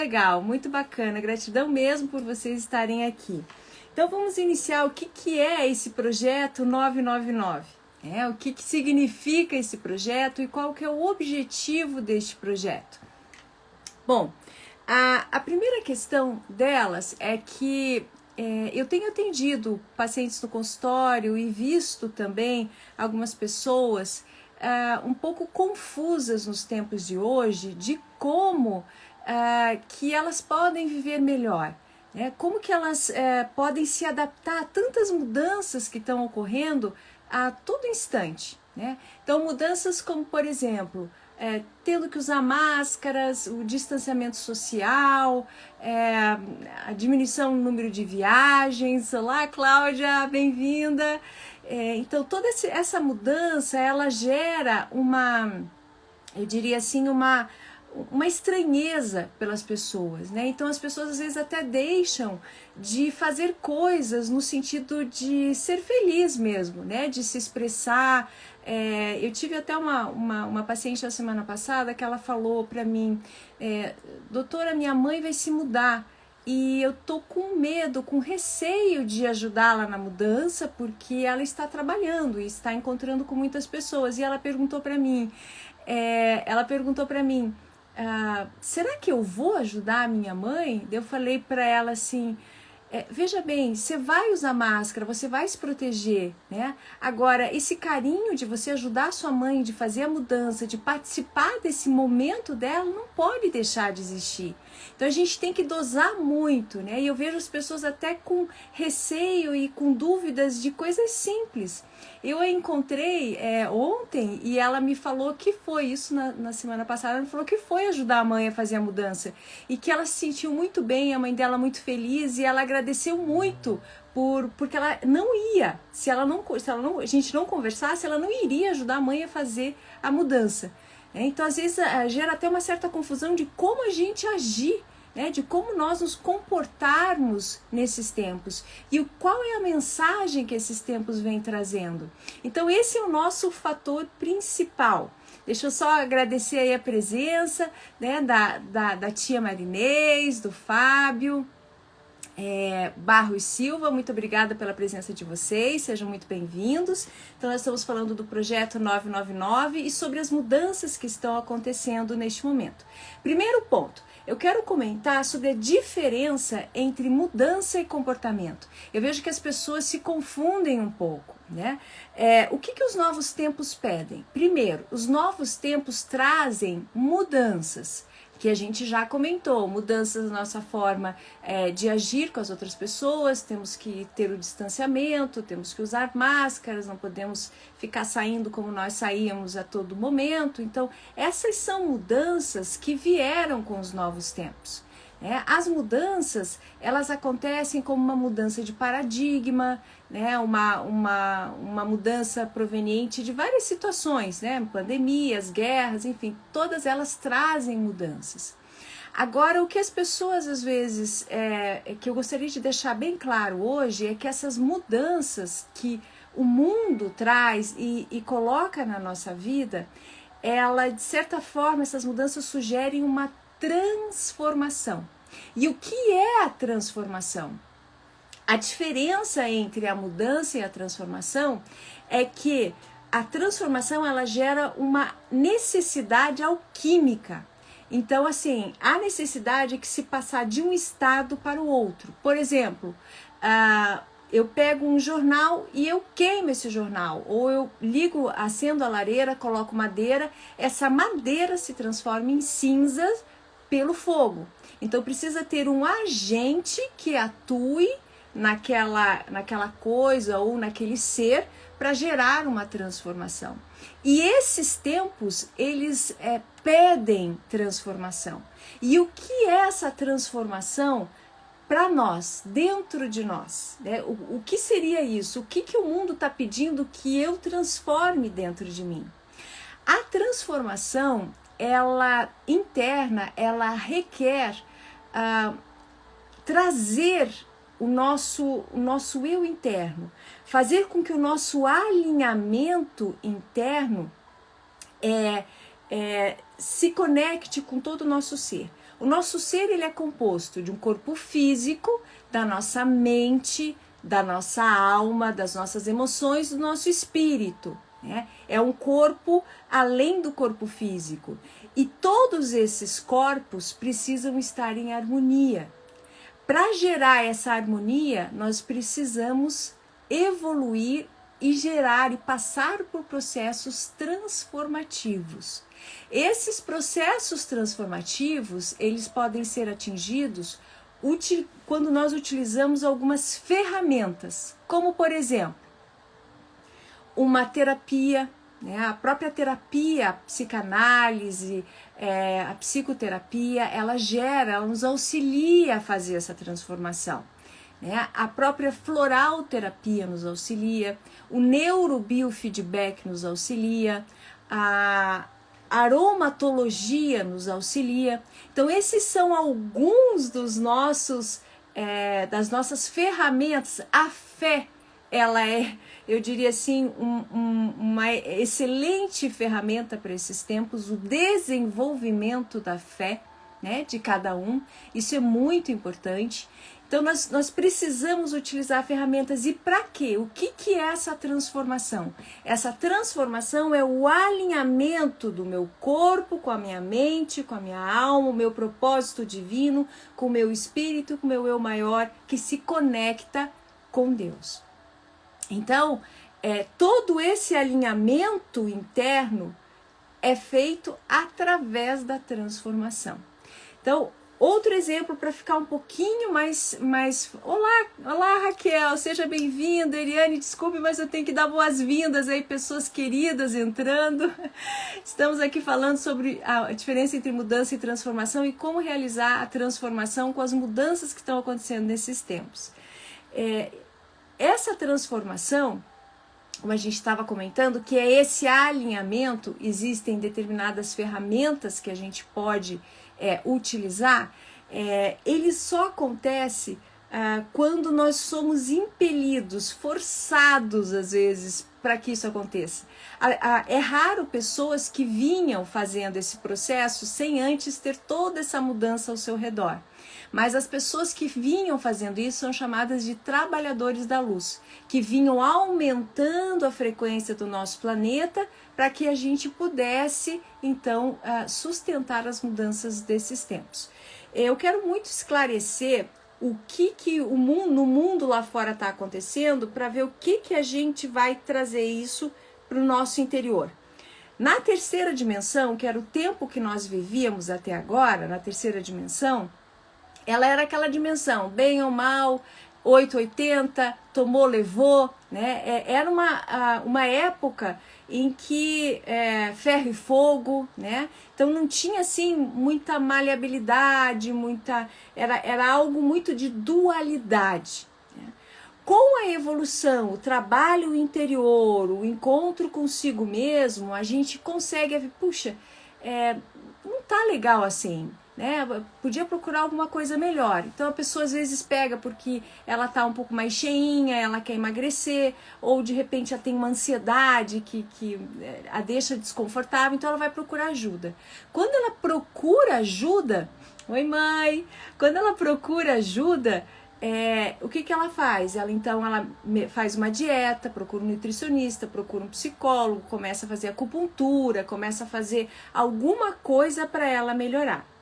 legal, muito bacana. Gratidão mesmo por vocês estarem aqui. Então vamos iniciar o que é esse projeto 999. O que significa esse projeto e qual que é o objetivo deste projeto. Bom, a primeira questão delas é que eu tenho atendido pacientes no consultório e visto também algumas pessoas um pouco confusas nos tempos de hoje de como que elas podem viver melhor, né? Como que elas podem se adaptar a tantas mudanças que estão ocorrendo a todo instante, né? Então, mudanças como, por exemplo, tendo que usar máscaras, o distanciamento social, a diminuição no número de viagens. Olá, Cláudia, bem-vinda. Então, toda essa mudança, ela gera eu diria assim, uma estranheza pelas pessoas, né? Então as pessoas às vezes até deixam de fazer coisas no sentido de ser feliz mesmo, né? De se expressar. Eu tive até uma paciente na semana passada que ela falou para mim, doutora, minha mãe vai se mudar e eu tô com medo, com receio de ajudá-la na mudança porque ela está trabalhando e está encontrando com muitas pessoas. E ela perguntou para mim, será que eu vou ajudar a minha mãe? Eu falei para ela assim, veja bem, você vai usar máscara, você vai se proteger, né? Agora, esse carinho de você ajudar a sua mãe, de fazer a mudança, de participar desse momento dela, não pode deixar de existir. Então a gente tem que dosar muito, né? E eu vejo as pessoas até com receio e com dúvidas de coisas simples. Eu a encontrei ontem e ela me falou que foi isso na semana passada, ela me falou que foi ajudar a mãe a fazer a mudança e que ela se sentiu muito bem, a mãe dela muito feliz, e ela agradeceu muito porque ela não ia, se a gente não conversasse, ela não iria ajudar a mãe a fazer a mudança. Então às vezes gera até uma certa confusão de como a gente agir, né, de como nós nos comportarmos nesses tempos e qual é a mensagem que esses tempos vêm trazendo. Então esse é o nosso fator principal. Deixa eu só agradecer aí a presença, né, da tia Marinês, do Fábio, Barros Silva, muito obrigada pela presença de vocês, sejam muito bem-vindos. Então nós estamos falando do projeto 999 e sobre as mudanças que estão acontecendo neste momento. Primeiro ponto, eu quero comentar sobre a diferença entre mudança e comportamento. Eu vejo que as pessoas se confundem um pouco, né? O que os novos tempos pedem? Primeiro, os novos tempos trazem mudanças, que a gente já comentou, mudanças na nossa forma de agir com as outras pessoas, temos que ter o distanciamento, temos que usar máscaras, não podemos ficar saindo como nós saíamos a todo momento. Então, essas são mudanças que vieram com os novos tempos. As mudanças, elas acontecem como uma mudança de paradigma, né? uma mudança proveniente de várias situações, né? Pandemias, guerras, enfim, todas elas trazem mudanças. Agora, o que as pessoas às vezes, que eu gostaria de deixar bem claro hoje, é que essas mudanças que o mundo traz e coloca na nossa vida, ela, de certa forma, essas mudanças sugerem uma transformação. E o que é a transformação? A diferença entre a mudança e a transformação é que a transformação, ela gera uma necessidade alquímica. Então, assim, a necessidade é que se passar de um estado para o outro. Por exemplo, eu pego um jornal e eu queimo esse jornal, ou eu acendo a lareira, coloco madeira, essa madeira se transforma em cinzas pelo fogo. Então precisa ter um agente que atue naquela coisa ou naquele ser para gerar uma transformação. E esses tempos, eles pedem transformação. E o que é essa transformação para nós, dentro de nós? Né? O que seria isso? O que o mundo está pedindo que eu transforme dentro de mim? A transformação, ela interna, ela requer trazer o nosso eu interno, fazer com que o nosso alinhamento interno se conecte com todo o nosso ser. O nosso ser ele é composto de um corpo físico, da nossa mente, da nossa alma, das nossas emoções, do nosso espírito, né? É um corpo além do corpo físico. E todos esses corpos precisam estar em harmonia. Para gerar essa harmonia, nós precisamos evoluir e gerar e passar por processos transformativos. Esses processos transformativos, eles podem ser atingidos quando nós utilizamos algumas ferramentas, como por exemplo, uma terapia, né? A própria terapia, a psicanálise, a psicoterapia, ela nos auxilia a fazer essa transformação. Né? A própria floral terapia nos auxilia, o neurobiofeedback nos auxilia, a aromatologia nos auxilia. Então esses são alguns dos das nossas ferramentas. A fé, ela é, eu diria assim, uma excelente ferramenta para esses tempos, o desenvolvimento da fé, né, de cada um, isso é muito importante. Então nós precisamos utilizar ferramentas. E para quê? O que é essa transformação? Essa transformação é o alinhamento do meu corpo com a minha mente, com a minha alma, o meu propósito divino, com o meu espírito, com o meu eu maior, que se conecta com Deus. Então, todo esse alinhamento interno é feito através da transformação. Então, outro exemplo para ficar um pouquinho mais... Olá Raquel, seja bem-vinda. Eliane, desculpe, mas eu tenho que dar boas-vindas aí, pessoas queridas entrando. Estamos aqui falando sobre a diferença entre mudança e transformação e como realizar a transformação com as mudanças que estão acontecendo nesses tempos. Essa transformação, como a gente estava comentando, que é esse alinhamento, existem determinadas ferramentas que a gente pode utilizar, ele só acontece quando nós somos impelidos, forçados às vezes para que isso aconteça. É raro pessoas que vinham fazendo esse processo sem antes ter toda essa mudança ao seu redor. Mas as pessoas que vinham fazendo isso são chamadas de trabalhadores da luz, que vinham aumentando a frequência do nosso planeta para que a gente pudesse, então, sustentar as mudanças desses tempos. Eu quero muito esclarecer o que no mundo lá fora está acontecendo para ver o que a gente vai trazer isso para o nosso interior. Na terceira dimensão, que era o tempo que nós vivíamos até agora, na terceira dimensão, ela era aquela dimensão, bem ou mal, 880, tomou, levou, né? Era uma época em que ferro e fogo, né? Então não tinha assim muita maleabilidade, era algo muito de dualidade. Né? Com a evolução, o trabalho interior, o encontro consigo mesmo, a gente consegue, puxa, não tá legal assim. Né? Podia procurar alguma coisa melhor. Então a pessoa às vezes pega porque ela tá um pouco mais cheinha, ela quer emagrecer, ou de repente ela tem uma ansiedade que a deixa desconfortável, então ela vai procurar ajuda. Quando ela procura ajuda, oi mãe, quando ela procura ajuda, o que ela faz? Ela faz uma dieta, procura um nutricionista, procura um psicólogo, começa a fazer acupuntura, começa a fazer alguma coisa para ela melhorar.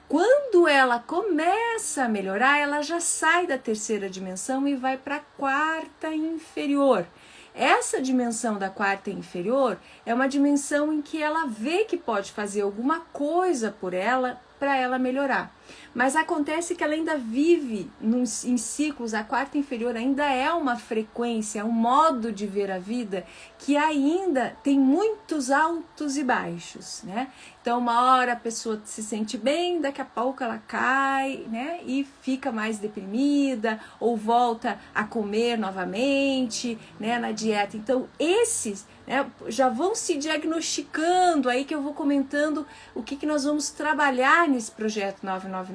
Quando ela começa a melhorar, ela já sai da terceira dimensão e vai para a quarta inferior. Essa dimensão da quarta inferior é uma dimensão em que ela vê que pode fazer alguma coisa por ela para ela melhorar. Mas acontece que ela ainda vive em ciclos, a quarta inferior ainda é uma frequência, um modo de ver a vida que ainda tem muitos altos e baixos, né? Então uma hora a pessoa se sente bem, daqui a pouco ela cai, né? E fica mais deprimida ou volta a comer novamente, né? Na dieta. Então esses, né, já vão se diagnosticando, aí que eu vou comentando o que nós vamos trabalhar nesse projeto 999.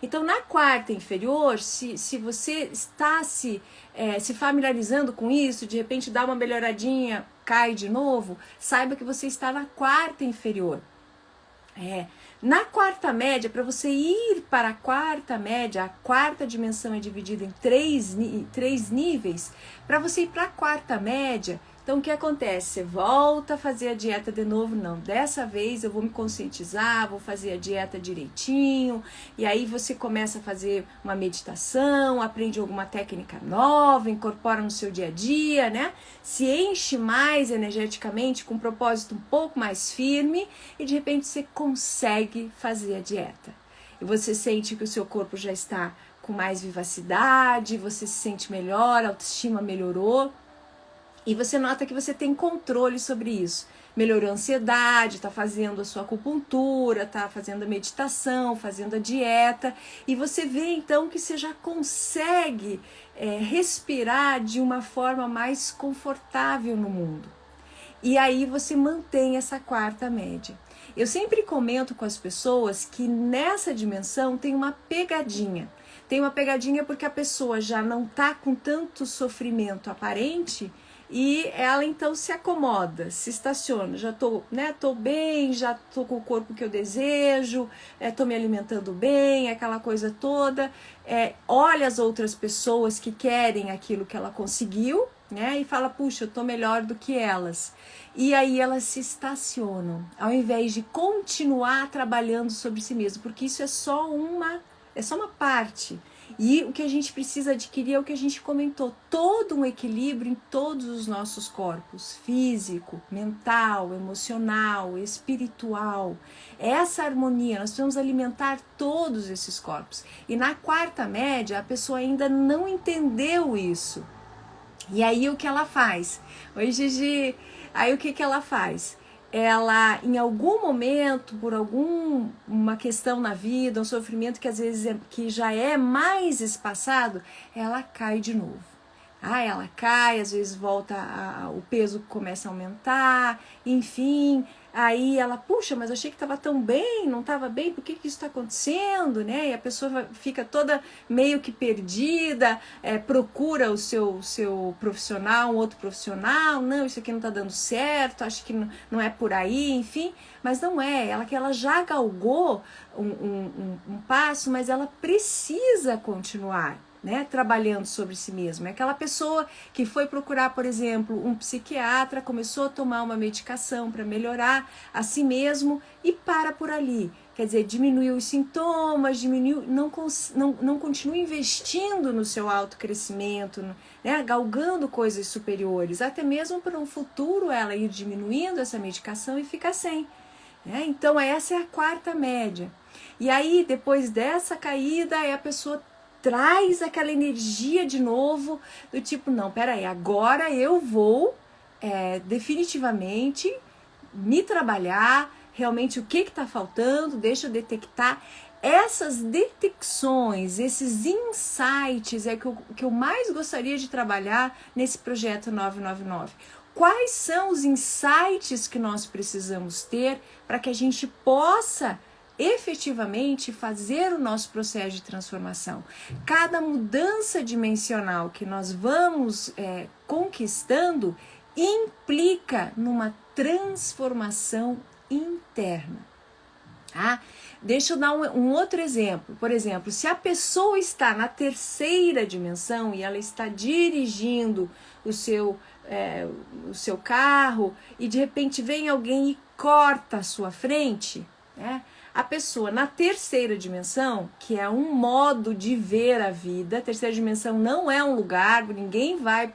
Então, na quarta inferior, se você está se familiarizando com isso, de repente dá uma melhoradinha, cai de novo, saiba que você está na quarta inferior. Na quarta média, para você ir para a quarta média, a quarta dimensão é dividida em três níveis. Para você ir para a quarta média, então o que acontece? Você volta a fazer a dieta de novo? Não, dessa vez eu vou me conscientizar, vou fazer a dieta direitinho, e aí você começa a fazer uma meditação, aprende alguma técnica nova, incorpora no seu dia a dia, né? Se enche mais energeticamente, com um propósito um pouco mais firme, e de repente você consegue fazer a dieta. E você sente que o seu corpo já está com mais vivacidade, você se sente melhor, a autoestima melhorou. E você nota que você tem controle sobre isso. Melhorou a ansiedade, está fazendo a sua acupuntura, está fazendo a meditação, fazendo a dieta. E você vê então que você já consegue respirar de uma forma mais confortável no mundo. E aí você mantém essa quarta média. Eu sempre comento com as pessoas que nessa dimensão tem uma pegadinha. Tem uma pegadinha porque a pessoa já não está com tanto sofrimento aparente, e ela então se acomoda, se estaciona. Já tô bem, já tô com o corpo que eu desejo, tô me alimentando bem, aquela coisa toda. Olha as outras pessoas que querem aquilo que ela conseguiu, né? E fala, puxa, eu tô melhor do que elas. E aí elas se estacionam, ao invés de continuar trabalhando sobre si mesmo, porque isso é só uma parte. E o que a gente precisa adquirir é o que a gente comentou, todo um equilíbrio em todos os nossos corpos, físico, mental, emocional, espiritual. Essa harmonia, nós precisamos alimentar todos esses corpos. E na quarta média, a pessoa ainda não entendeu isso. E aí o que ela faz? Oi, Gigi. Aí o que ela faz? Ela, em algum momento, por uma questão na vida, um sofrimento que às vezes que já é mais espaçado, ela cai de novo. Ela cai, às vezes volta, o peso começa a aumentar, enfim. Aí ela, puxa, mas eu achei que estava tão bem, não estava bem, por que isso está acontecendo, né? E a pessoa fica toda meio que perdida, procura o seu profissional, um outro profissional, não, isso aqui não está dando certo, acho que não é por aí, enfim. Mas não é, ela já galgou um passo, mas ela precisa continuar, né, trabalhando sobre si mesma. É aquela pessoa que foi procurar, por exemplo, um psiquiatra, começou a tomar uma medicação para melhorar a si mesmo e para por ali. Quer dizer, diminuiu os sintomas, não continua investindo no seu autocrescimento, né, galgando coisas superiores, até mesmo para um futuro ela ir diminuindo essa medicação e ficar sem. Né? Então essa é a quarta média. E aí, depois dessa caída, a pessoa traz aquela energia de novo, do tipo, não, peraí, agora eu vou definitivamente me trabalhar, realmente o que está faltando, deixa eu detectar. Essas detecções, esses insights é que eu mais gostaria de trabalhar nesse projeto 999. Quais são os insights que nós precisamos ter para que a gente possa efetivamente fazer o nosso processo de transformação? Cada mudança dimensional que nós vamos conquistando implica numa transformação interna. Deixa eu dar um outro exemplo. Por exemplo, se a pessoa está na terceira dimensão e ela está dirigindo o seu carro e de repente vem alguém e corta a sua frente, né? A pessoa na terceira dimensão, que é um modo de ver a vida, a terceira dimensão não é um lugar, ninguém vai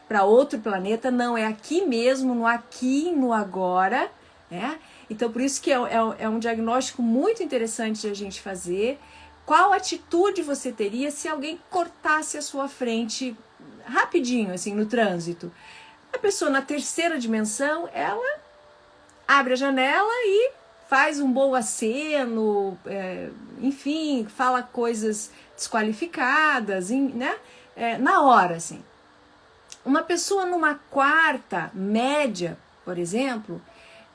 para outro planeta, não, é aqui mesmo, no aqui, no agora, né? Então, por isso que é um diagnóstico muito interessante de a gente fazer. Qual atitude você teria se alguém cortasse a sua frente rapidinho, assim, no trânsito? A pessoa na terceira dimensão, ela abre a janela e faz um bom aceno, enfim, fala coisas desqualificadas, né? Na hora, assim. Uma pessoa numa quarta média, por exemplo,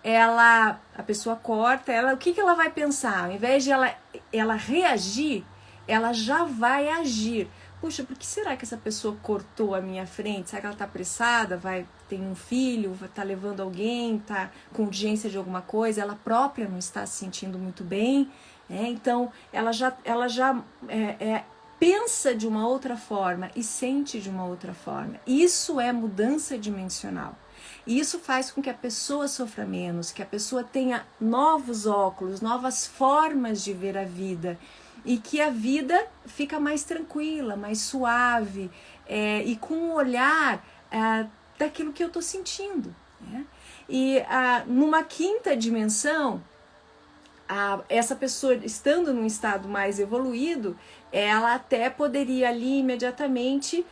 a pessoa corta, o que ela vai pensar? Ao invés de ela reagir, ela já vai agir. puxa, por que será que essa pessoa cortou a minha frente? Será que ela está apressada, tem um filho, está levando alguém, está com urgência de alguma coisa, ela própria não está se sentindo muito bem, então ela já pensa de uma outra forma e sente de uma outra forma. Isso é mudança dimensional. E isso faz com que a pessoa sofra menos, que a pessoa tenha novos óculos, novas formas de ver a vida, e que a vida fica mais tranquila, mais suave, e com um olhar daquilo que eu estou sentindo. E numa quinta dimensão, essa pessoa estando num estado mais evoluído, ela até poderia ali imediatamente,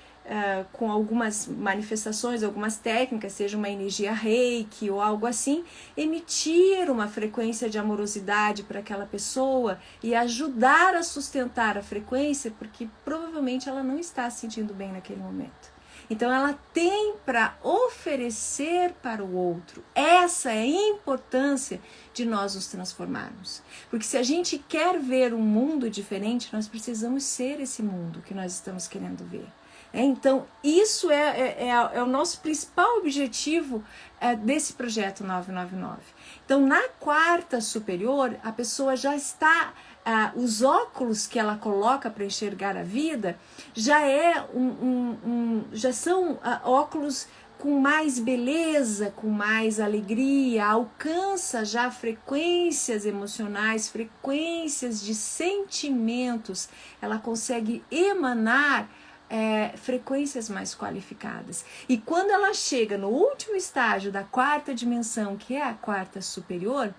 com algumas manifestações, algumas técnicas, seja uma energia reiki ou algo assim, emitir uma frequência de amorosidade para aquela pessoa e ajudar a sustentar a frequência, porque provavelmente ela não está se sentindo bem naquele momento. Então ela tem para oferecer para o outro. Essa é a importância de nós nos transformarmos. Porque se a gente quer ver um mundo diferente, nós precisamos ser esse mundo que nós estamos querendo ver. Então isso é o nosso principal objetivo desse projeto 999. Então na quarta superior, a pessoa já está... os óculos que ela coloca para enxergar a vida já são óculos com mais beleza, com mais alegria, alcança já frequências emocionais, frequências de sentimentos, ela consegue emanar frequências mais qualificadas. E quando ela chega no último estágio da quarta dimensão, que é a quarta superior,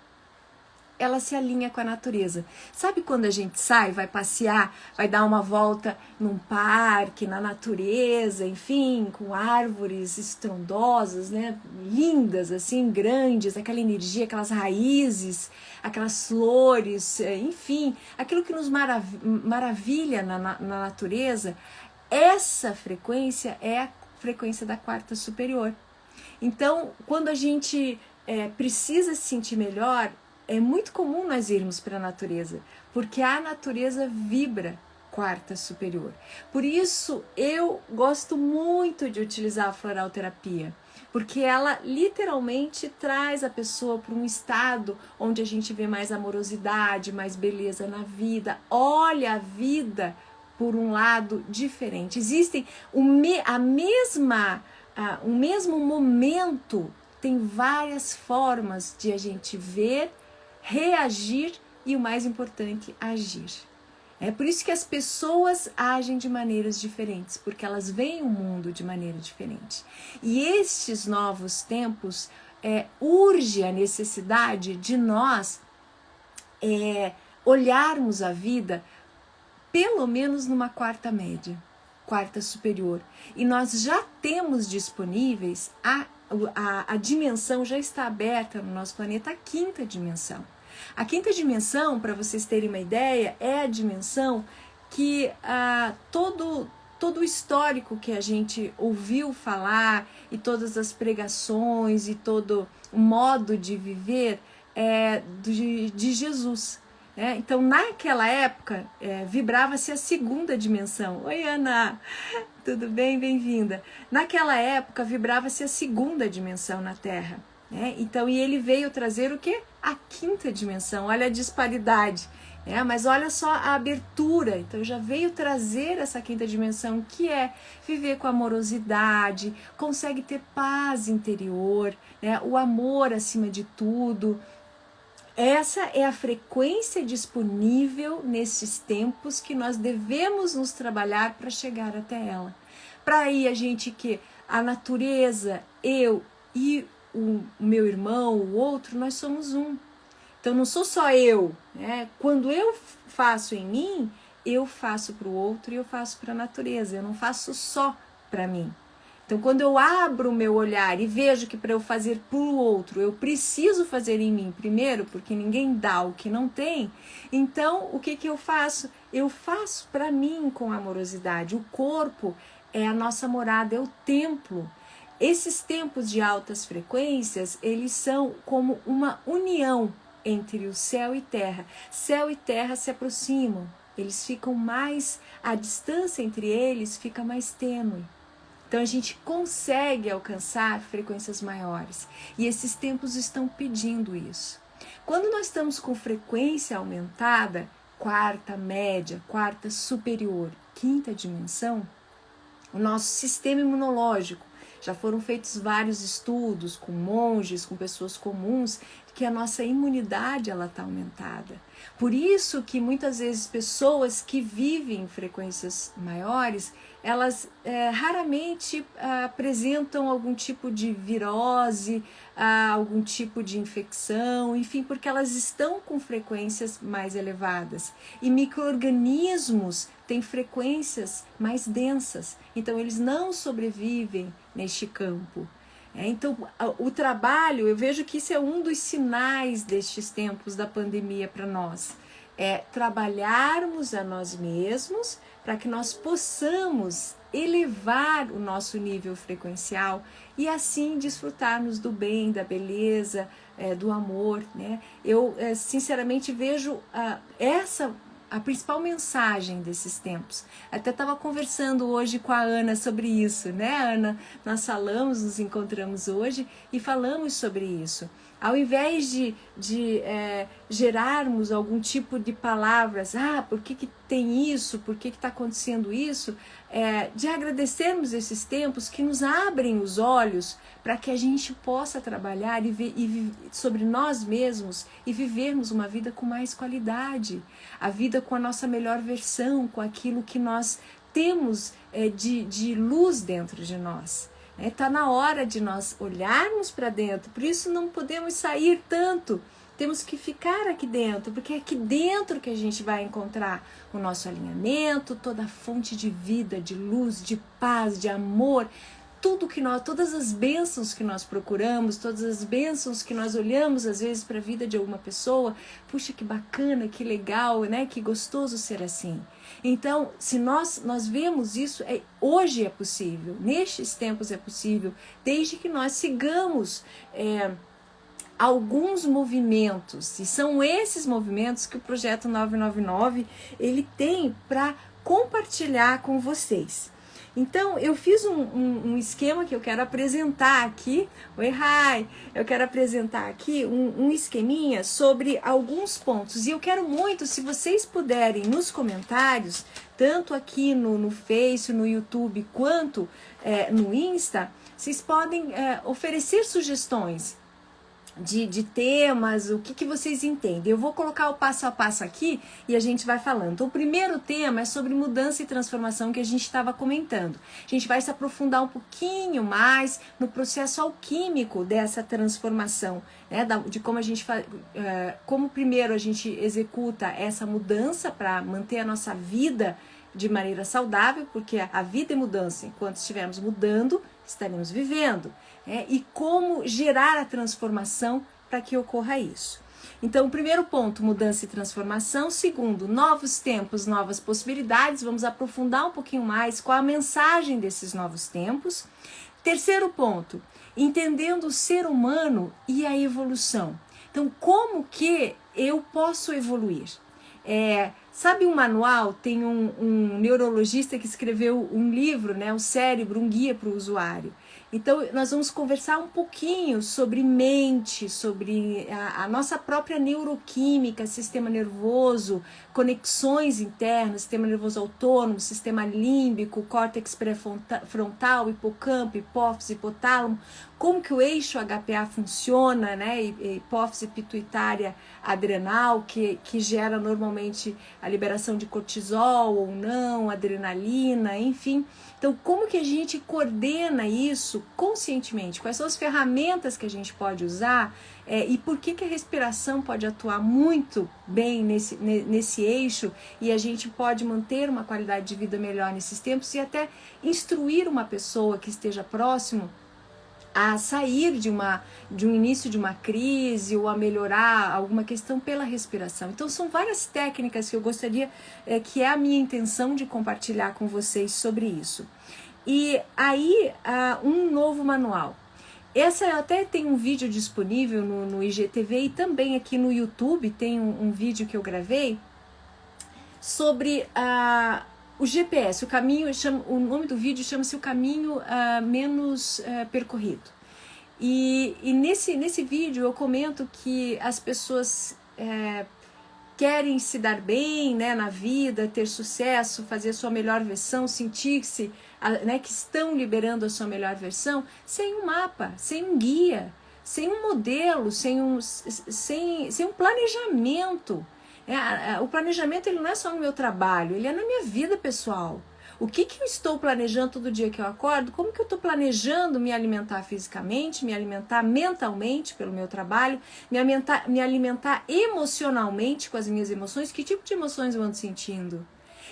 ela se alinha com a natureza. Sabe quando a gente sai, vai passear, vai dar uma volta num parque, na natureza, enfim, com árvores estrondosas, né, lindas, assim, grandes, aquela energia, aquelas raízes, aquelas flores, enfim, aquilo que nos maravilha na natureza, essa frequência é a frequência da quarta superior. Então, quando a gente precisa se sentir melhor, é muito comum nós irmos para a natureza, porque a natureza vibra quarta superior. Por isso, eu gosto muito de utilizar a floralterapia, porque ela literalmente traz a pessoa para um estado onde a gente vê mais amorosidade, mais beleza na vida, olha a vida por um lado diferente. Existem o mesmo momento, tem várias formas de a gente ver, reagir e, o mais importante, agir. É por isso que as pessoas agem de maneiras diferentes, porque elas veem o mundo de maneira diferente. E estes novos tempos urge a necessidade de nós olharmos a vida pelo menos numa quarta média, quarta superior. E nós já temos disponíveis a dimensão já está aberta no nosso planeta, a quinta dimensão. A quinta dimensão, para vocês terem uma ideia, é a dimensão que todo o histórico que a gente ouviu falar e todas as pregações e todo o modo de viver de Jesus. Então, naquela época, vibrava-se a segunda dimensão. Oi, Ana! Tudo bem? Bem-vinda. Naquela época, vibrava-se a segunda dimensão na Terra. Então, e ele veio trazer o quê? A quinta dimensão. Olha a disparidade. Mas olha só a abertura. Então, já veio trazer essa quinta dimensão, que é viver com amorosidade, consegue ter paz interior, o amor acima de tudo. Essa é a frequência disponível nesses tempos que nós devemos nos trabalhar para chegar até ela. Para aí a gente a natureza, eu e o meu irmão, o outro, nós somos um. Então não sou só eu. Quando eu faço em mim, eu faço para o outro e eu faço para a natureza. Eu não faço só para mim. Então, quando eu abro o meu olhar e vejo que para eu fazer para o outro, eu preciso fazer em mim primeiro, porque ninguém dá o que não tem, então, o que eu faço? Eu faço para mim com amorosidade. O corpo é a nossa morada, é o templo. Esses tempos de altas frequências, eles são como uma união entre o céu e terra. Céu e terra se aproximam. Eles ficam mais a distância entre eles fica mais tênue. Então a gente consegue alcançar frequências maiores. E esses tempos estão pedindo isso. Quando nós estamos com frequência aumentada, quarta média, quarta superior, quinta dimensão, o nosso sistema imunológico, já foram feitos vários estudos com monges, com pessoas comuns, que a nossa imunidade ela está aumentada. Por isso que muitas vezes pessoas que vivem em frequências maiores, elas raramente apresentam algum tipo de virose, algum tipo de infecção, enfim, porque elas estão com frequências mais elevadas. E micro-organismos têm frequências mais densas, então eles não sobrevivem neste campo. Então, o trabalho, eu vejo que isso é um dos sinais destes tempos da pandemia para nós. É trabalharmos a nós mesmos para que nós possamos elevar o nosso nível frequencial e assim desfrutarmos do bem, da beleza, do amor, né? Eu sinceramente vejo a principal mensagem desses tempos. Até estava conversando hoje com a Ana sobre isso, né, Ana? Nós falamos, nos encontramos hoje e falamos sobre isso. Ao invés de gerarmos algum tipo de palavras, por que tem isso, por que está acontecendo isso, de agradecermos esses tempos que nos abrem os olhos para que a gente possa trabalhar e sobre nós mesmos e vivermos uma vida com mais qualidade, a vida com a nossa melhor versão, com aquilo que nós temos de luz dentro de nós. Está na hora de nós olharmos para dentro, por isso não podemos sair tanto, temos que ficar aqui dentro, porque é aqui dentro que a gente vai encontrar o nosso alinhamento, toda a fonte de vida, de luz, de paz, de amor, todas as bênçãos que nós procuramos, todas as bênçãos que nós olhamos às vezes para a vida de alguma pessoa, puxa, que bacana, que legal, né? Que gostoso ser assim. Então, se nós vemos isso, hoje é possível, nestes tempos é possível, desde que nós sigamos alguns movimentos, e são esses movimentos que o Projeto 999 ele tem para compartilhar com vocês. Então, eu fiz um esquema que eu quero apresentar aqui. Oi, Rai! Eu quero apresentar aqui um esqueminha sobre alguns pontos. E eu quero muito, se vocês puderem, nos comentários, tanto aqui no Face, no YouTube, quanto no Insta, vocês podem oferecer sugestões de temas, o que vocês entendem. Eu vou colocar o passo a passo aqui e a gente vai falando. Então, o primeiro tema é sobre mudança e transformação que a gente estava comentando. A gente vai se aprofundar um pouquinho mais no processo alquímico dessa transformação, né? De como a gente faz, como primeiro a gente executa essa mudança para manter a nossa vida de maneira saudável, porque a vida é mudança. Enquanto estivermos mudando, estaremos vivendo. E como gerar a transformação para que ocorra isso. Então, primeiro ponto, mudança e transformação. Segundo, novos tempos, novas possibilidades. Vamos aprofundar um pouquinho mais qual a mensagem desses novos tempos. Terceiro ponto, entendendo o ser humano e a evolução. Então, como que eu posso evoluir? Sabe um manual? Tem um neurologista que escreveu um livro, né, O Cérebro, um guia para o usuário. Então, nós vamos conversar um pouquinho sobre mente, sobre a nossa própria neuroquímica, sistema nervoso, conexões internas, sistema nervoso autônomo, sistema límbico, córtex pré-frontal, hipocampo, hipófise, hipotálamo, como que o eixo HPA funciona, né? Hipófise pituitária adrenal, que gera normalmente a liberação de cortisol ou não, adrenalina, enfim. Então, como que a gente coordena isso conscientemente? Quais são as ferramentas que a gente pode usar e por que a respiração pode atuar muito bem nesse eixo e a gente pode manter uma qualidade de vida melhor nesses tempos e até instruir uma pessoa que esteja próximo a sair de um início de uma crise ou a melhorar alguma questão pela respiração. Então são várias técnicas que eu gostaria, que é a minha intenção de compartilhar com vocês sobre isso. E aí, um novo manual. Essa eu até tenho um vídeo disponível no IGTV e também aqui no YouTube tem um vídeo que eu gravei sobre o GPS, o caminho, o nome do vídeo chama-se O Caminho Menos Percorrido. E nesse vídeo eu comento que as pessoas querem se dar bem, né, na vida, ter sucesso, fazer a sua melhor versão, sentir-se, né, que estão liberando a sua melhor versão, sem um mapa, sem um guia, sem um modelo, sem um planejamento. O planejamento ele não é só no meu trabalho, ele é na minha vida pessoal. O que eu estou planejando todo dia que eu acordo? Como que eu estou planejando me alimentar fisicamente, me alimentar mentalmente pelo meu trabalho, me alimentar emocionalmente com as minhas emoções? Que tipo de emoções eu ando sentindo?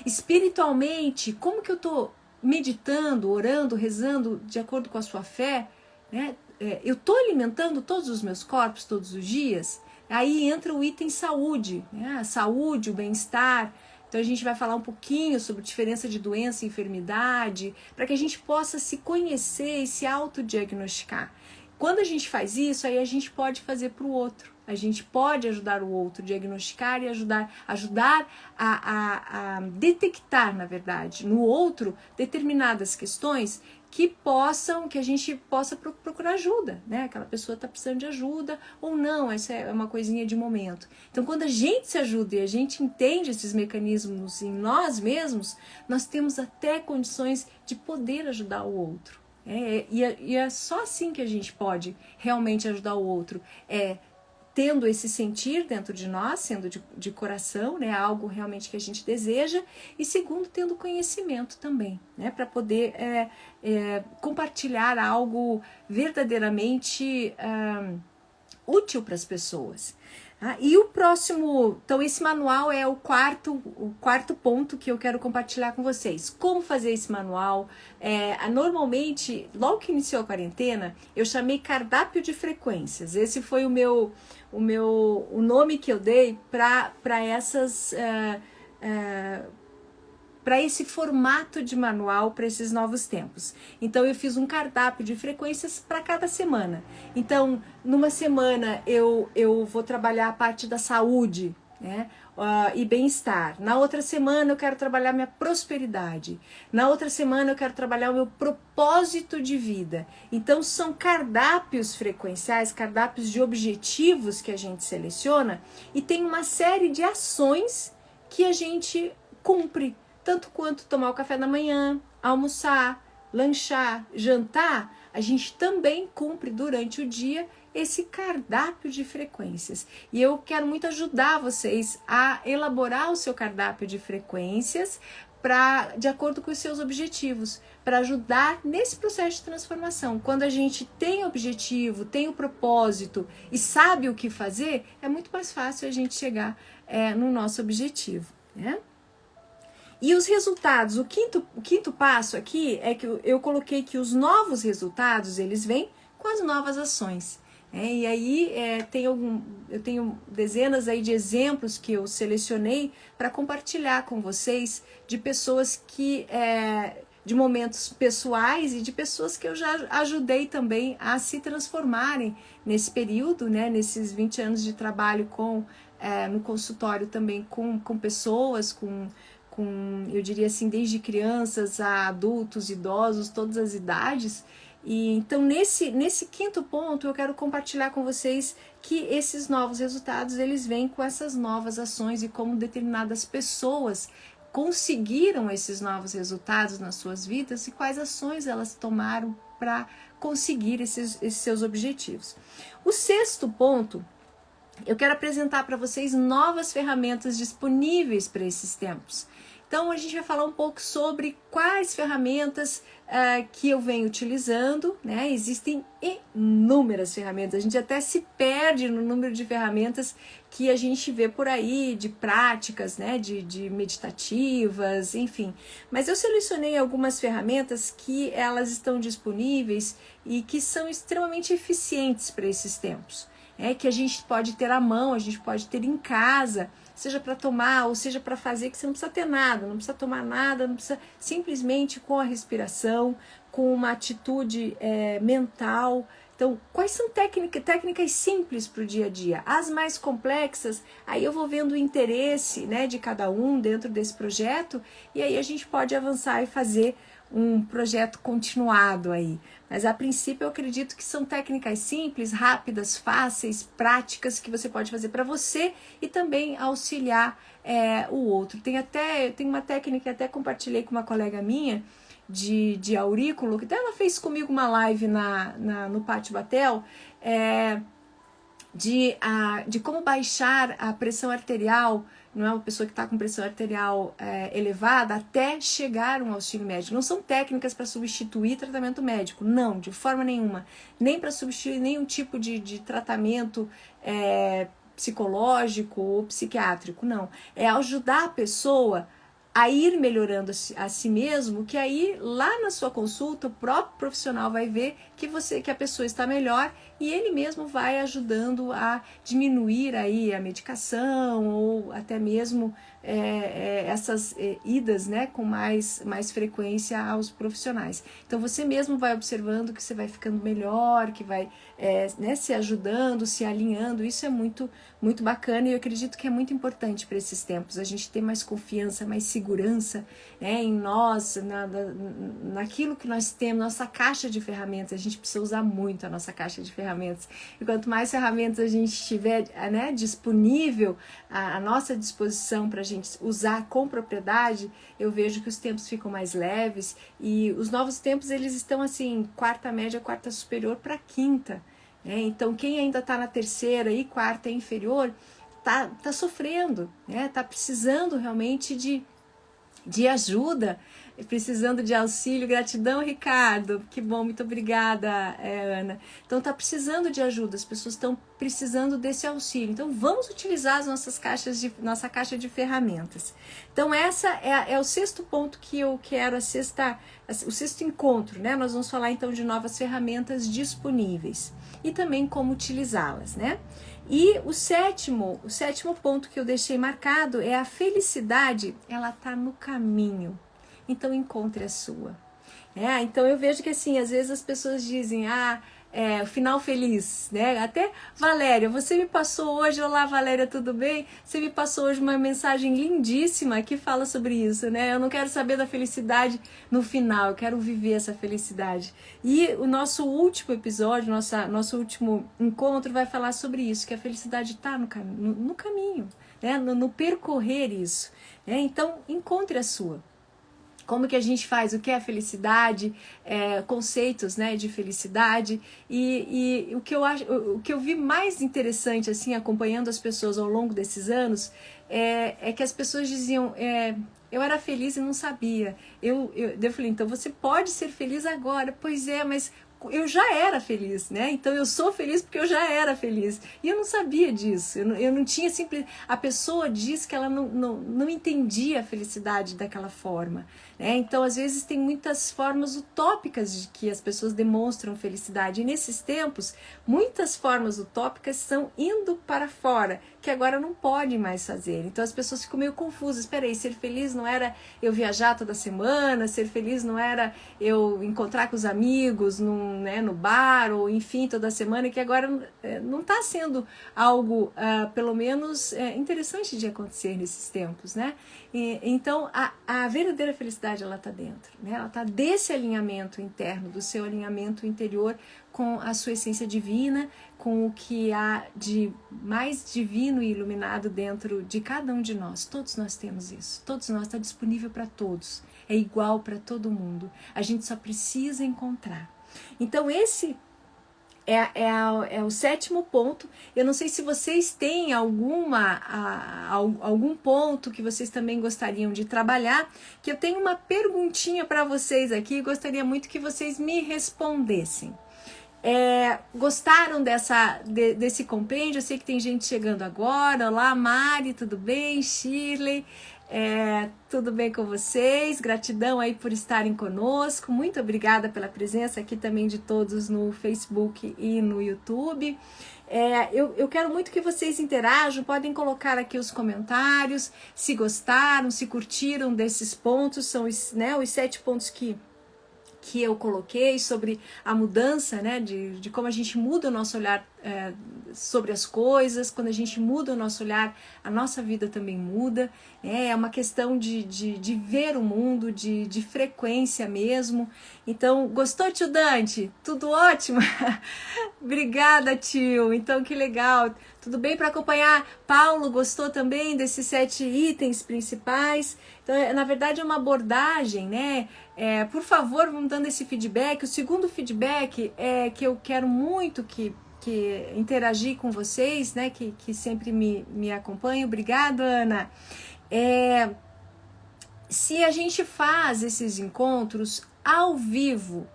Espiritualmente, como que eu estou meditando, orando, rezando de acordo com a sua fé? Né? Eu estou alimentando todos os meus corpos todos os dias? Aí entra o item saúde, né? A saúde, o bem-estar. Então a gente vai falar um pouquinho sobre a diferença de doença e enfermidade, para que a gente possa se conhecer e se autodiagnosticar. Quando a gente faz isso, aí a gente pode fazer para o outro. A gente pode ajudar o outro, diagnosticar e ajudar a detectar, na verdade, no outro determinadas questões que a gente possa procurar ajuda, né? Aquela pessoa está precisando de ajuda ou não, essa é uma coisinha de momento. Então, quando a gente se ajuda e a gente entende esses mecanismos em nós mesmos, nós temos até condições de poder ajudar o outro. E é só assim que a gente pode realmente ajudar o outro, tendo esse sentir dentro de nós, sendo de coração, né, algo realmente que a gente deseja, e segundo, tendo conhecimento também, né, para poder compartilhar algo verdadeiramente útil para as pessoas. E o próximo, então esse manual é o quarto ponto que eu quero compartilhar com vocês. Como fazer esse manual? Normalmente, logo que iniciou a quarentena, eu chamei cardápio de frequências. Esse foi o nome que eu dei para esse formato de manual para esses novos tempos. Então eu fiz um cardápio de frequências para cada semana. Então, numa semana eu vou trabalhar a parte da saúde, né? E bem-estar. Na outra semana eu quero trabalhar minha prosperidade. Na outra semana eu quero trabalhar o meu propósito de vida. Então são cardápios frequenciais, cardápios de objetivos que a gente seleciona e tem uma série de ações que a gente cumpre. Tanto quanto tomar o café da manhã, almoçar, lanchar, jantar, a gente também cumpre durante o dia esse cardápio de frequências. E eu quero muito ajudar vocês a elaborar o seu cardápio de frequências de acordo com os seus objetivos, para ajudar nesse processo de transformação. Quando a gente tem objetivo, tem o propósito e sabe o que fazer, é muito mais fácil a gente chegar no nosso objetivo, né? E os resultados, o quinto passo aqui é que eu coloquei que os novos resultados, eles vêm com as novas ações. E aí eu tenho dezenas aí de exemplos que eu selecionei para compartilhar com vocês de pessoas de momentos pessoais e de pessoas que eu já ajudei também a se transformarem nesse período, né, nesses 20 anos de trabalho no consultório também com pessoas, eu diria assim, desde crianças a adultos, idosos, todas as idades. E então nesse quinto ponto eu quero compartilhar com vocês que esses novos resultados eles vêm com essas novas ações e como determinadas pessoas conseguiram esses novos resultados nas suas vidas e quais ações elas tomaram para conseguir esses seus objetivos. O sexto ponto, eu quero apresentar para vocês novas ferramentas disponíveis para esses tempos. Então, a gente vai falar um pouco sobre quais ferramentas que eu venho utilizando, né? Existem inúmeras ferramentas, a gente até se perde no número de ferramentas que a gente vê por aí, de práticas, né? De meditativas, enfim. Mas eu selecionei algumas ferramentas que elas estão disponíveis e que são extremamente eficientes para esses tempos. Que a gente pode ter à mão, a gente pode ter em casa, seja para tomar ou seja para fazer, que você não precisa ter nada, não precisa tomar nada, não precisa, simplesmente com a respiração, com uma atitude mental Então, quais são técnicas simples para o dia a dia? As mais complexas, aí eu vou vendo o interesse, né, de cada um dentro desse projeto, e aí a gente pode avançar e fazer um projeto continuado aí. Mas a princípio eu acredito que são técnicas simples, rápidas, fáceis, práticas que você pode fazer para você e também auxiliar o outro. Tem uma técnica que até compartilhei com uma colega minha de aurículo, que até ela fez comigo uma live no Pátio Batel, de como baixar a pressão arterial. Não é uma pessoa que está com pressão arterial elevada até chegar um auxílio médico. Não são técnicas para substituir tratamento médico, não, de forma nenhuma. Nem para substituir nenhum tipo de tratamento psicológico ou psiquiátrico, não. É ajudar a pessoa a ir melhorando a si mesmo, que aí lá na sua consulta o próprio profissional vai ver que a pessoa está melhor e ele mesmo vai ajudando a diminuir aí a medicação ou até mesmo essas idas, né, com mais frequência aos profissionais. Então você mesmo vai observando que você vai ficando melhor, que vai né, se ajudando, se alinhando. Isso é muito, muito bacana e eu acredito que é muito importante para esses tempos, a gente ter mais confiança, mais segurança, né, em nós, naquilo que nós temos, nossa caixa de ferramentas. A gente precisa usar muito a nossa caixa de ferramentas. E quanto mais ferramentas a gente tiver, né, disponível, à nossa disposição para a gente usar com propriedade, eu vejo que os tempos ficam mais leves e os novos tempos eles estão assim, quarta média, quarta superior para quinta. Então quem ainda está na terceira e quarta inferior tá sofrendo, né? Tá precisando realmente de ajuda, precisando de auxílio. Gratidão, Ricardo, que bom, muito obrigada, Ana. Então tá precisando de ajuda, as pessoas estão precisando desse auxílio, então vamos utilizar as nossa caixa de ferramentas. Então essa é o sexto ponto que eu quero, o sexto encontro, né? Nós vamos falar então de novas ferramentas disponíveis e também como utilizá-las, né? E o sétimo ponto que eu deixei marcado é a felicidade, ela tá no caminho. Então encontre a sua. Então eu vejo que assim, às vezes as pessoas dizem, o final feliz, né? Até Valéria, você me passou hoje, olá Valéria, tudo bem? Você me passou hoje uma mensagem lindíssima que fala sobre isso, né? Eu não quero saber da felicidade no final, eu quero viver essa felicidade. E o nosso último episódio, nosso último encontro vai falar sobre isso, que a felicidade está no caminho, né? No percorrer isso, né? Então encontre a sua. Como que a gente faz, o que é felicidade, conceitos, né, de felicidade e o que eu vi mais interessante assim, acompanhando as pessoas ao longo desses anos, é que as pessoas diziam, eu era feliz e não sabia. Eu falei, então você pode ser feliz agora. Pois é, mas eu já era feliz, né? Então eu sou feliz porque eu já era feliz. E eu não sabia disso. Eu não tinha a pessoa diz que ela não entendia a felicidade daquela forma, né? Então, às vezes, tem muitas formas utópicas de que as pessoas demonstram felicidade. E nesses tempos, muitas formas utópicas estão indo para fora, que agora não podem mais fazer. Então as pessoas ficam meio confusas. Espera aí, ser feliz não era eu viajar toda semana, ser feliz não era eu encontrar com os amigos no bar, ou enfim, toda semana, que agora não está sendo algo, pelo menos, interessante de acontecer nesses tempos, né? Então, a verdadeira felicidade, ela está dentro, né? Ela está desse alinhamento interno, do seu alinhamento interior com a sua essência divina, com o que há de mais divino e iluminado dentro de cada um de nós. Todos nós temos isso, todos nós, está disponível para todos, é igual para todo mundo, a gente só precisa encontrar. Então esse é o sétimo ponto. Eu não sei se vocês têm algum ponto que vocês também gostariam de trabalhar, que eu tenho uma perguntinha para vocês aqui e gostaria muito que vocês me respondessem. Gostaram desse compêndio? Eu sei que tem gente chegando agora. Olá, Mari, tudo bem? Shirley, tudo bem com vocês? Gratidão aí por estarem conosco. Muito obrigada pela presença aqui também de todos no Facebook e no YouTube. Eu quero muito que vocês interajam, podem colocar aqui os comentários, se gostaram, se curtiram desses pontos, são os 7 pontos que que eu coloquei sobre a mudança, né, de como a gente muda o nosso olhar sobre as coisas. Quando a gente muda o nosso olhar, a nossa vida também muda. É uma questão de ver o mundo, de frequência mesmo. Então, gostou, tio Dante? Tudo ótimo? Obrigada, tio. Então, que legal. Tudo bem para acompanhar? Paulo gostou também desses 7 itens principais. Então, na verdade, é uma abordagem, né? Por favor, vamos dando esse feedback. O segundo feedback é que eu quero muito que interagir com vocês, né? Que sempre me acompanham. Obrigado, Ana. Se a gente faz esses encontros ao vivo,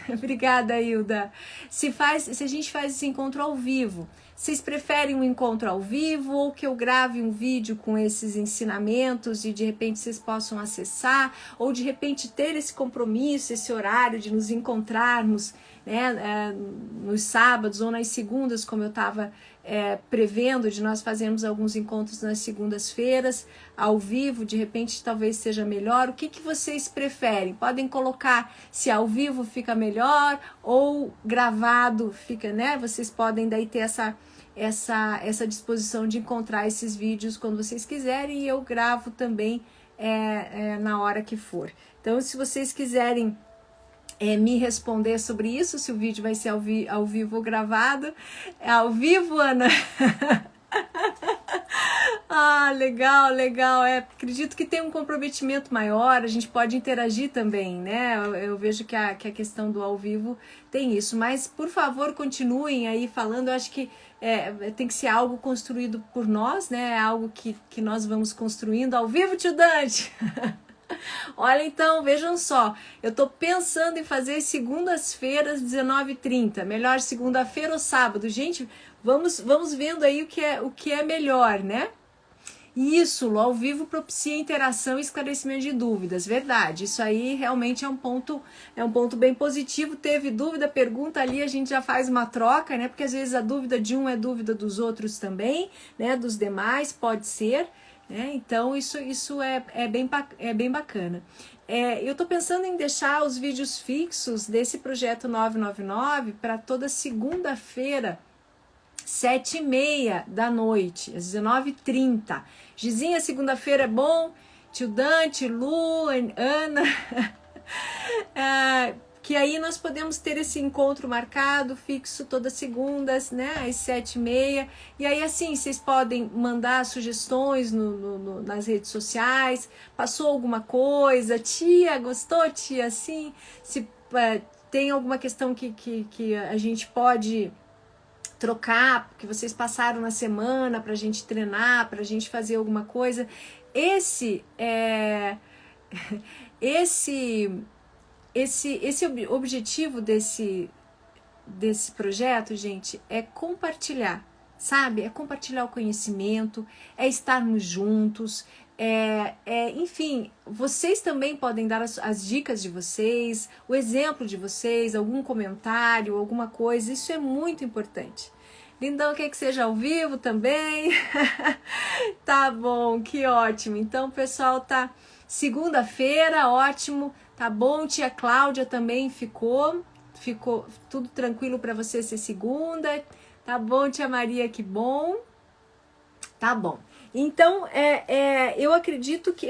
obrigada, Hilda. Se a gente faz esse encontro ao vivo, vocês preferem um encontro ao vivo ou que eu grave um vídeo com esses ensinamentos e de repente vocês possam acessar, ou de repente ter esse compromisso, esse horário de nos encontrarmos, né, nos sábados ou nas segundas, como eu estava prevendo, de nós fazermos alguns encontros nas segundas-feiras ao vivo, de repente talvez seja melhor. O que vocês preferem? Podem colocar se ao vivo fica melhor ou gravado fica, né? Vocês podem daí ter essa disposição de encontrar esses vídeos quando vocês quiserem, e eu gravo também na hora que for. Então, se vocês quiserem me responder sobre isso, se o vídeo vai ser ao vivo ou gravado. É ao vivo, Ana? Legal. Acredito que tem um comprometimento maior, a gente pode interagir também, né? Eu vejo que a questão do ao vivo tem isso, mas por favor continuem aí falando. Eu acho que tem que ser algo construído por nós, né? Algo que nós vamos construindo ao vivo, tio Dante. Olha, então, vejam só, eu tô pensando em fazer segundas-feiras, 19h30, melhor segunda-feira ou sábado. Gente, vamos vendo aí o que é melhor, né? Isso, ao vivo propicia interação e esclarecimento de dúvidas, verdade. Isso aí realmente é um ponto bem positivo. Teve dúvida, pergunta ali, a gente já faz uma troca, né? Porque às vezes a dúvida de um é dúvida dos outros também, né? Dos demais, pode ser. Então isso é bem bacana. Eu estou pensando em deixar os vídeos fixos desse projeto 999 para toda segunda-feira, 7h30 da noite, às 19h30. Gizinha, segunda-feira é bom? Tio Dante, Lu, Ana... que aí nós podemos ter esse encontro marcado, fixo, todas segundas, né, às 7h30, e aí assim, vocês podem mandar sugestões nas redes sociais, passou alguma coisa, tia, gostou, tia, assim, se tem alguma questão que a gente pode trocar, que vocês passaram na semana pra gente treinar, pra gente fazer alguma coisa. Esse objetivo desse projeto, gente, é compartilhar, sabe? É compartilhar o conhecimento, é estarmos juntos, enfim, vocês também podem dar as dicas de vocês, o exemplo de vocês, algum comentário, alguma coisa, isso é muito importante. Lindão, quer que seja ao vivo também? Tá bom, que ótimo. Então, pessoal, tá segunda-feira, ótimo. Tá bom, tia Cláudia também ficou tudo tranquilo para você ser segunda. Tá bom, tia Maria, que bom. Tá bom. Então, eu acredito que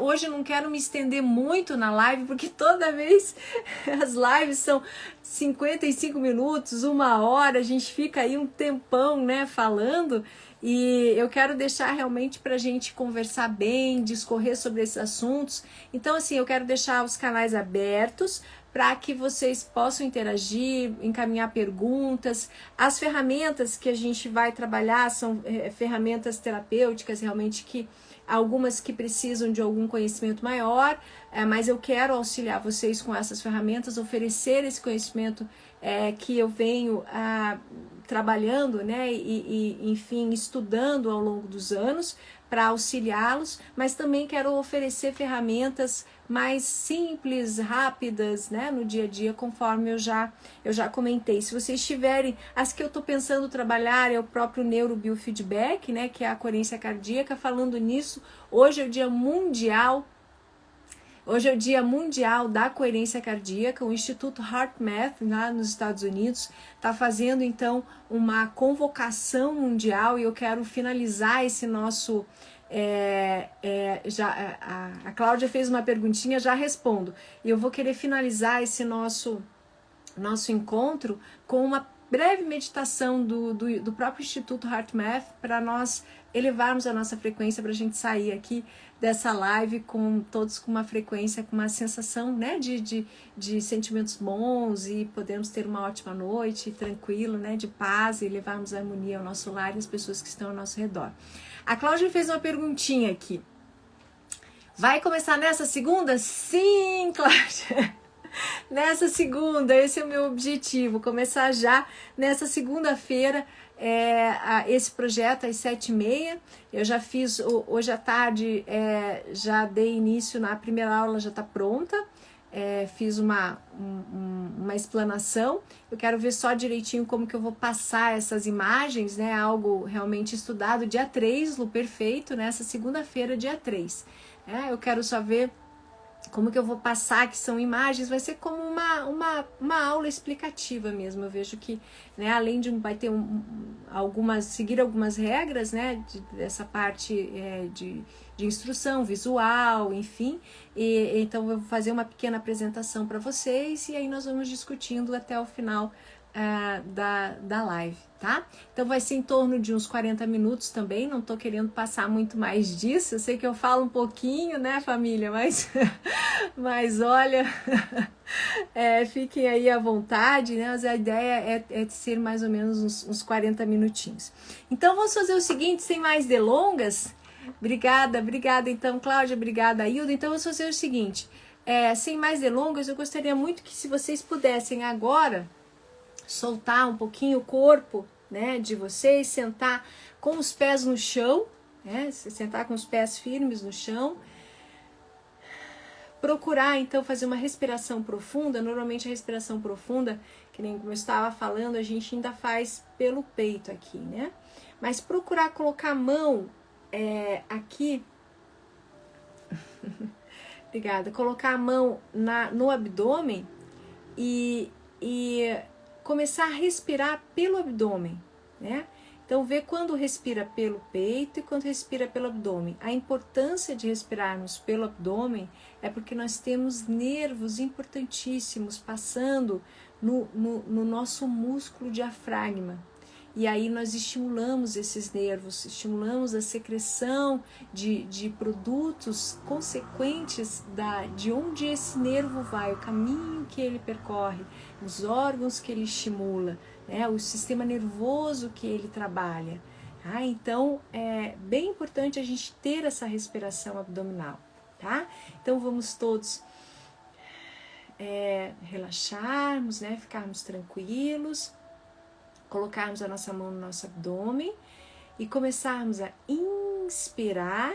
hoje eu não quero me estender muito na live, porque toda vez as lives são 55 minutos, 1 hora, a gente fica aí um tempão, né, falando, e eu quero deixar realmente pra gente conversar bem, discorrer sobre esses assuntos. Então, assim, eu quero deixar os canais abertos para que vocês possam interagir, encaminhar perguntas. As ferramentas que a gente vai trabalhar são ferramentas terapêuticas, realmente, que algumas que precisam de algum conhecimento maior, mas eu quero auxiliar vocês com essas ferramentas, oferecer esse conhecimento que eu venho trabalhando, né, e enfim, estudando ao longo dos anos para auxiliá-los, mas também quero oferecer ferramentas mais simples, rápidas, né, no dia a dia, conforme eu já comentei. Se vocês tiverem, as que eu estou pensando trabalhar é o próprio neurobiofeedback, né, que é a coerência cardíaca. Falando nisso, hoje é o Dia Mundial Hoje é o Dia Mundial da Coerência Cardíaca. O Instituto HeartMath, lá nos Estados Unidos, está fazendo então uma convocação mundial, e eu quero finalizar esse nosso... a Cláudia fez uma perguntinha, já respondo. E eu vou querer finalizar esse nosso encontro com uma breve meditação do próprio Instituto HeartMath, para nós elevarmos a nossa frequência, para a gente sair aqui dessa live com todos com uma frequência, com uma sensação, né, de sentimentos bons, e podemos ter uma ótima noite, tranquilo, né, de paz, e levarmos a harmonia ao nosso lar e às pessoas que estão ao nosso redor. A Cláudia fez uma perguntinha aqui. Vai começar nessa segunda? Sim, Cláudia! Nessa segunda, esse é o meu objetivo, começar já nessa segunda-feira esse projeto às 7h30. Eu já fiz, hoje à tarde, já dei início na primeira aula, já está pronta, fiz uma explanação. Eu quero ver só direitinho como que eu vou passar essas imagens, né? Algo realmente estudado, dia 3, Lu, perfeito, nessa segunda-feira, dia 3. Eu quero só ver como que eu vou passar, que são imagens, vai ser como uma aula explicativa mesmo. Eu vejo que, né, além de vai ter seguir algumas regras, né, dessa parte de instrução visual, enfim, e então eu vou fazer uma pequena apresentação para vocês, e aí nós vamos discutindo até o final da live, tá? Então vai ser em torno de uns 40 minutos também, não tô querendo passar muito mais disso. Eu sei que eu falo um pouquinho, né, família, mas olha, fiquem aí à vontade, né? Mas a ideia é de ser mais ou menos uns 40 minutinhos. Então vamos fazer o seguinte, sem mais delongas. Obrigada então, Cláudia, obrigada, Hilda. Então vamos fazer o seguinte, sem mais delongas, eu gostaria muito que, se vocês pudessem agora soltar um pouquinho o corpo, né, de vocês, sentar com os pés no chão, né, sentar com os pés firmes no chão, procurar então fazer uma respiração profunda. Normalmente a respiração profunda, que nem como eu estava falando, a gente ainda faz pelo peito aqui, né, mas procurar colocar a mão aqui, obrigada, colocar a mão no abdômen e começar a respirar pelo abdômen, né? Então, vê quando respira pelo peito e quando respira pelo abdômen. A importância de respirarmos pelo abdômen é porque nós temos nervos importantíssimos passando no nosso músculo diafragma. E aí nós estimulamos esses nervos, estimulamos a secreção de produtos consequentes de onde esse nervo vai, o caminho que ele percorre, os órgãos que ele estimula, né, o sistema nervoso que ele trabalha. Então é bem importante a gente ter essa respiração abdominal, tá? Então vamos todos relaxarmos, né, ficarmos tranquilos, colocarmos a nossa mão no nosso abdômen e começarmos a inspirar,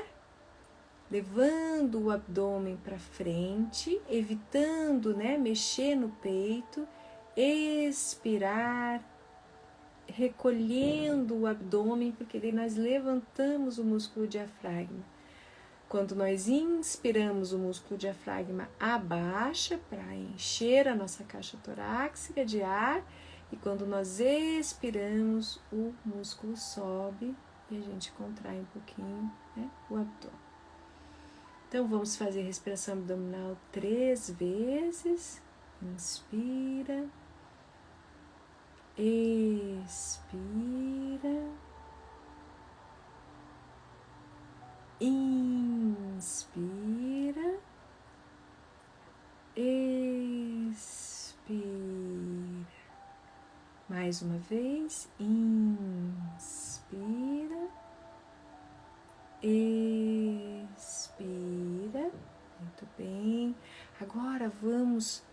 levando o abdômen para frente, evitando, né, mexer no peito, expirar, recolhendo o abdômen, porque daí nós levantamos o músculo diafragma. Quando nós inspiramos, o músculo diafragma abaixa para encher a nossa caixa torácica de ar, e quando nós expiramos, o músculo sobe e a gente contrai um pouquinho, né, o abdômen. Então vamos fazer respiração abdominal 3 vezes. Inspira, expira, inspira, expira. Mais uma vez, inspira, expira, muito bem. Agora vamos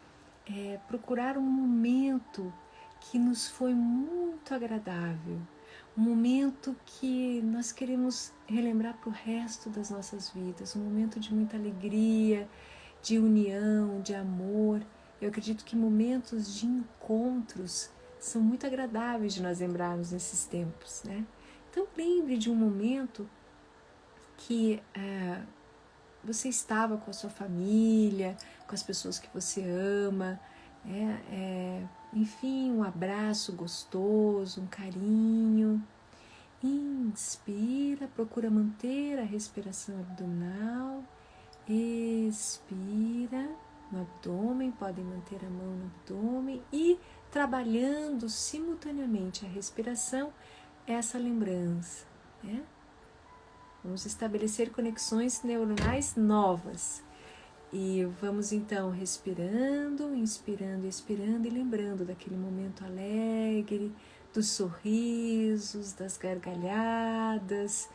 procurar um momento que nos foi muito agradável, um momento que nós queremos relembrar para o resto das nossas vidas, um momento de muita alegria, de união, de amor. Eu acredito que momentos de encontros são muito agradáveis de nós lembrarmos nesses tempos, né? Então lembre de um momento que você estava com a sua família, com as pessoas que você ama, enfim, um abraço gostoso, um carinho. Inspira, procura manter a respiração abdominal. Expira no abdômen, podem manter a mão no abdômen e trabalhando simultaneamente a respiração, essa lembrança, né? Vamos estabelecer conexões neuronais novas. E vamos então respirando, inspirando, expirando e lembrando daquele momento alegre, dos sorrisos, das gargalhadas,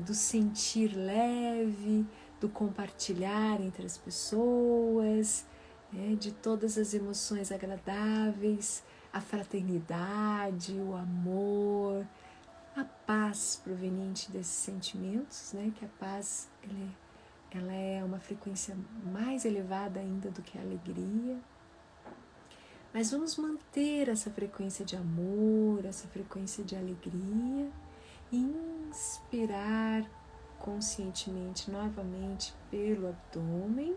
do sentir leve, do compartilhar entre as pessoas, de todas as emoções agradáveis, a fraternidade, o amor, a paz proveniente desses sentimentos, né? Que a paz ela é uma frequência mais elevada ainda do que a alegria. Mas vamos manter essa frequência de amor, essa frequência de alegria, e inspirar conscientemente novamente pelo abdômen,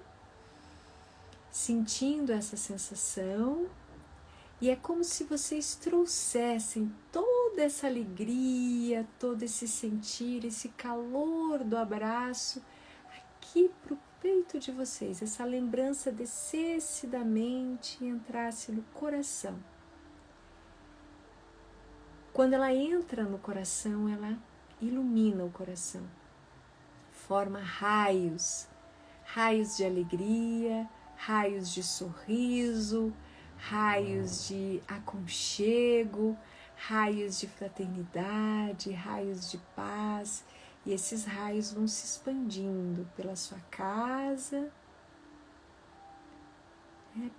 sentindo essa sensação. E é como se vocês trouxessem toda essa alegria, todo esse sentir, esse calor do abraço aqui para o peito de vocês. Essa lembrança descesse da mente e entrasse no coração. Quando ela entra no coração, ela ilumina o coração. Forma raios de alegria, raios de sorriso, raios de aconchego, raios de fraternidade, raios de paz, e esses raios vão se expandindo pela sua casa,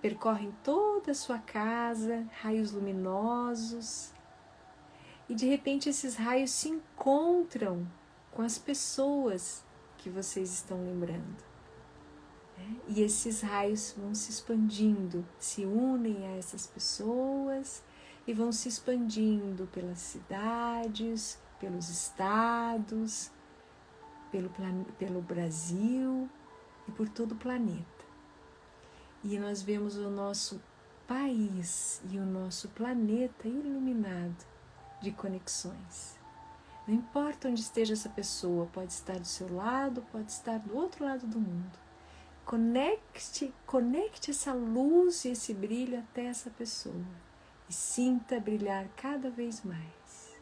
percorrem toda a sua casa, raios luminosos, e de repente esses raios se encontram com as pessoas que vocês estão lembrando. E esses raios vão se expandindo, se unem a essas pessoas e vão se expandindo pelas cidades, pelos estados, pelo Brasil e por todo o planeta. E nós vemos o nosso país e o nosso planeta iluminado de conexões. Não importa onde esteja essa pessoa, pode estar do seu lado, pode estar do outro lado do mundo. Conecte essa luz e esse brilho até essa pessoa e sinta brilhar cada vez mais.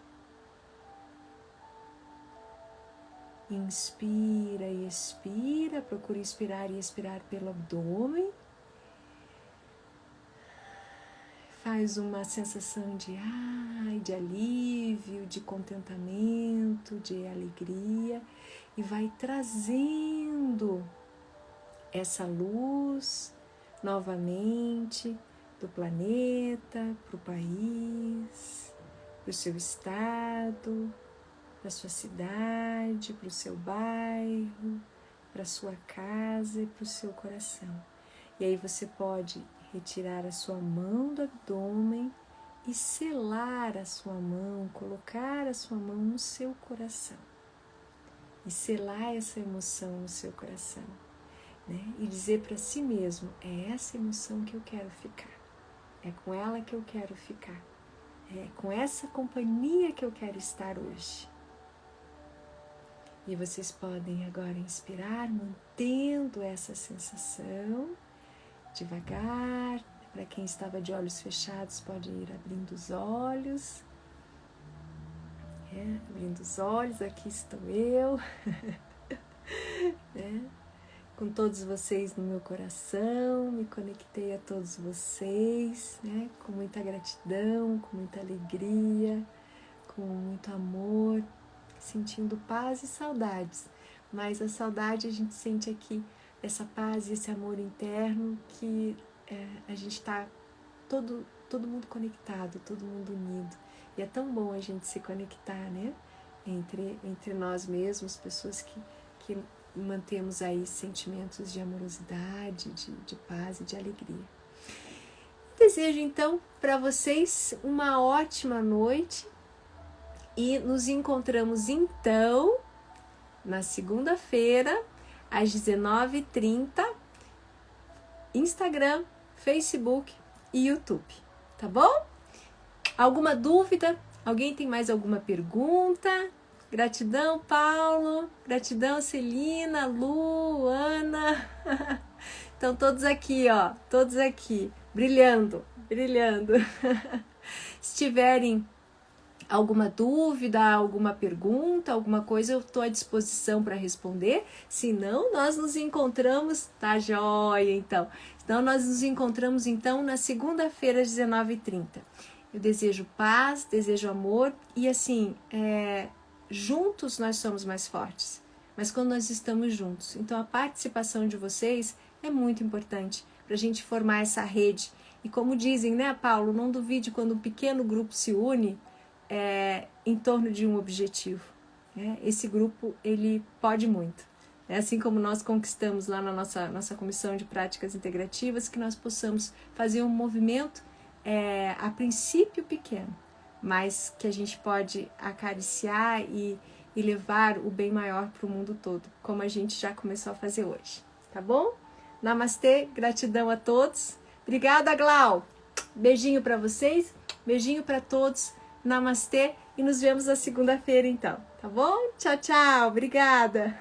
Inspira e expira, procure inspirar e expirar pelo abdômen. Faz uma sensação de alívio, de contentamento, de alegria e vai trazendo essa luz novamente do planeta, para o país, para o seu estado, para a sua cidade, para o seu bairro, para a sua casa e para o seu coração. E aí você pode retirar a sua mão do abdômen e selar a sua mão, colocar a sua mão no seu coração e selar essa emoção no seu coração. E dizer para si mesmo, é essa emoção que eu quero ficar, é com ela que eu quero ficar, é com essa companhia que eu quero estar hoje. E vocês podem agora inspirar, mantendo essa sensação, devagar. Para quem estava de olhos fechados, pode ir abrindo os olhos. Abrindo os olhos, aqui estou eu. Com todos vocês no meu coração, me conectei a todos vocês, com muita gratidão, com muita alegria, com muito amor, sentindo paz e saudades. Mas a saudade a gente sente aqui, essa paz e esse amor interno que a gente está todo mundo conectado, todo mundo unido. E é tão bom a gente se conectar, entre nós mesmos, pessoas que mantemos aí sentimentos de amorosidade, de paz e de alegria. Desejo então para vocês uma ótima noite e nos encontramos então na segunda-feira às 19h30, Instagram, Facebook e YouTube, tá bom? Alguma dúvida? Alguém tem mais alguma pergunta? Gratidão, Paulo. Gratidão, Celina, Lu, Ana. Estão todos aqui, ó. Todos aqui. Brilhando, brilhando. Se tiverem alguma dúvida, alguma pergunta, alguma coisa, eu estou à disposição para responder. Se não, nós nos encontramos, tá joia, então. Então, nós nos encontramos, então, na segunda-feira, às 19h30. Eu desejo paz, desejo amor e, assim, juntos nós somos mais fortes. Mas quando nós estamos juntos. Então, a participação de vocês é muito importante para a gente formar essa rede. E como dizem, né, Paulo, não duvide quando um pequeno grupo se une em torno de um objetivo. Esse grupo, ele pode muito. É assim como nós conquistamos lá na nossa comissão de práticas integrativas, que nós possamos fazer um movimento, a princípio pequeno, mas que a gente pode acariciar e levar o bem maior para o mundo todo, como a gente já começou a fazer hoje. Tá bom? Namastê, gratidão a todos. Obrigada, Glau. Beijinho para vocês, beijinho para todos. Namastê e nos vemos na segunda-feira, então. Tá bom? Tchau, tchau. Obrigada.